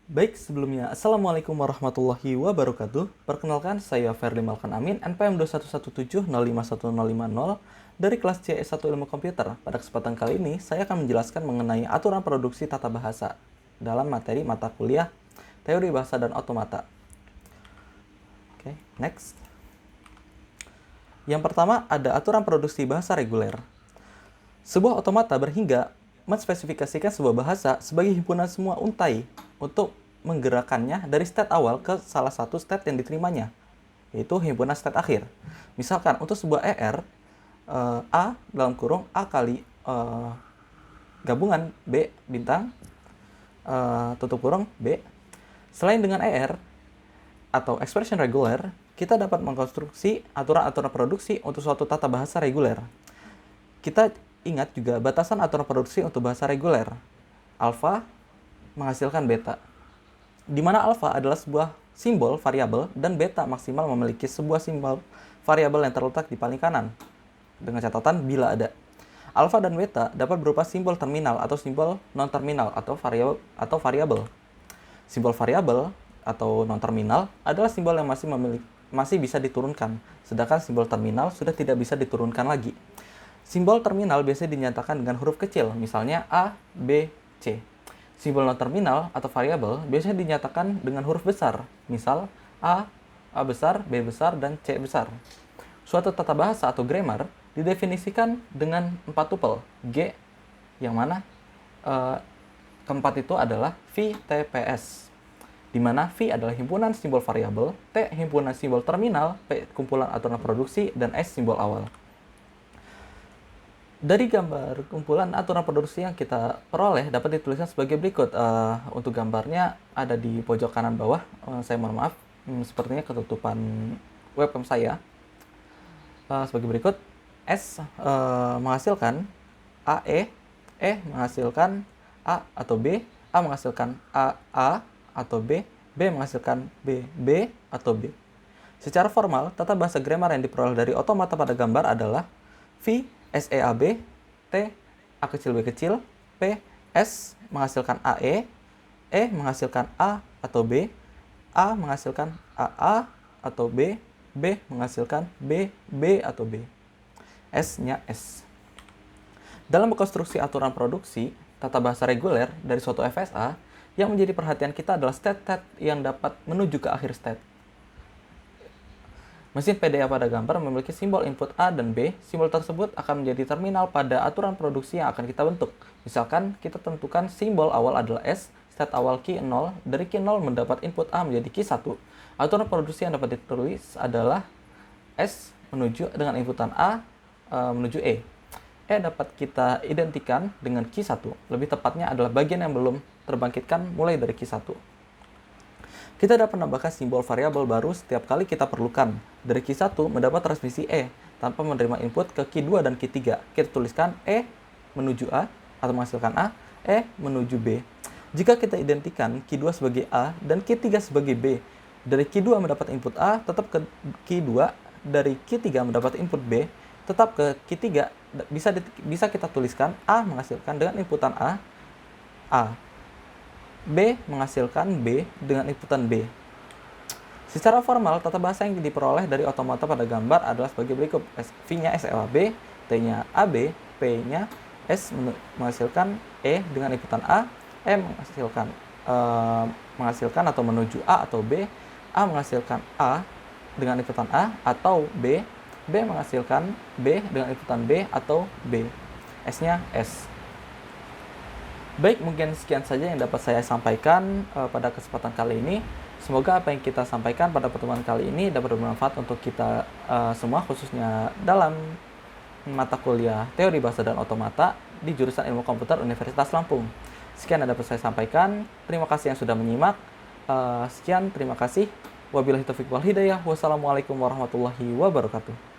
Baik, sebelumnya Assalamualaikum warahmatullahi wabarakatuh. Perkenalkan, saya Ferdi Malkan Amin, NPM 21170051050 dari kelas CS1 Ilmu Komputer. Pada kesempatan kali ini, saya akan menjelaskan mengenai aturan produksi tata bahasa dalam materi mata kuliah Teori Bahasa dan Otomata. Oke, next. Yang pertama, ada aturan produksi bahasa reguler. Sebuah otomata berhingga menspesifikasikan sebuah bahasa sebagai himpunan semua untai untuk menggerakkannya dari state awal ke salah satu state yang diterimanya, yaitu himpunan state akhir. Misalkan untuk sebuah ER, A dalam kurung A kali gabungan B bintang tutup kurung B. Selain dengan ER atau expression regular, kita dapat mengkonstruksi aturan-aturan produksi untuk suatu tata bahasa reguler. Kita ingat juga batasan aturan produksi untuk bahasa reguler. Alfa menghasilkan beta, di mana alfa adalah sebuah simbol variabel dan beta maksimal memiliki sebuah simbol variabel yang terletak di paling kanan, dengan catatan bila ada. Alfa dan beta dapat berupa simbol terminal atau simbol non-terminal atau variabel. Simbol variabel atau non-terminal adalah simbol yang masih bisa diturunkan, sedangkan simbol terminal sudah tidak bisa diturunkan lagi. Simbol terminal biasanya dinyatakan dengan huruf kecil, misalnya A, B, C. Simbol non-terminal atau variabel biasanya dinyatakan dengan huruf besar, misal A besar, B besar, dan C besar. Suatu tata bahasa atau grammar didefinisikan dengan 4 tupel, G, yang mana keempat itu adalah VTPS, di mana V adalah himpunan simbol variabel, T himpunan simbol terminal, P kumpulan aturan produksi, dan S simbol awal. Dari gambar kumpulan aturan produksi yang kita peroleh dapat dituliskan sebagai berikut. Untuk gambarnya ada di pojok kanan bawah. Saya mohon maaf, sepertinya ketutupan webcam saya. Sebagai berikut, S menghasilkan AE, E menghasilkan A atau B, A menghasilkan A atau B, B menghasilkan B atau B. Secara formal, tata bahasa grammar yang diperoleh dari otomata pada gambar adalah V SEAB, T A kecil B kecil, P S menghasilkan AE, E menghasilkan A atau B, A menghasilkan AA atau B, B menghasilkan B atau B. S-nya S. Dalam konstruksi aturan produksi tata bahasa reguler dari suatu FSA, yang menjadi perhatian kita adalah state-state yang dapat menuju ke akhir state. Mesin PDA pada gambar memiliki simbol input A dan B. Simbol tersebut akan menjadi terminal pada aturan produksi yang akan kita bentuk. Misalkan, kita tentukan simbol awal adalah S, state awal key 0, dari key 0 mendapat input A menjadi key 1. Aturan produksi yang dapat ditulis adalah S menuju dengan inputan A menuju E. E dapat kita identikan dengan key 1. Lebih tepatnya adalah bagian yang belum terbangkitkan mulai dari key 1. Kita dapat menambahkan simbol variabel baru setiap kali kita perlukan. Dari key 1 mendapat transmisi E tanpa menerima input ke key 2 dan key 3. Kita tuliskan E menuju A atau menghasilkan A, E menuju B. Jika kita identikan key 2 sebagai A dan key 3 sebagai B, dari key 2 mendapat input A tetap ke key 2, dari key 3 mendapat input B tetap ke key 3, bisa kita tuliskan A menghasilkan dengan inputan A, B menghasilkan B dengan inputan B. Secara formal, tata bahasa yang diperoleh dari otomata pada gambar adalah sebagai berikut. V-nya SEAB, T-nya AB, P-nya S menghasilkan E dengan inputan A, E menghasilkan atau menuju A atau B, A menghasilkan A dengan inputan A atau B, B menghasilkan B dengan inputan B atau B. S-nya S. Baik, mungkin sekian saja yang dapat saya sampaikan pada kesempatan kali ini. Semoga apa yang kita sampaikan pada pertemuan kali ini dapat bermanfaat untuk kita semua, khususnya dalam mata kuliah Teori Bahasa dan Otomata di jurusan Ilmu Komputer Universitas Lampung. Sekian yang dapat saya sampaikan. Terima kasih yang sudah menyimak. Sekian, terima kasih. Wabillahi taufiq wal hidayah. Wassalamualaikum warahmatullahi wabarakatuh.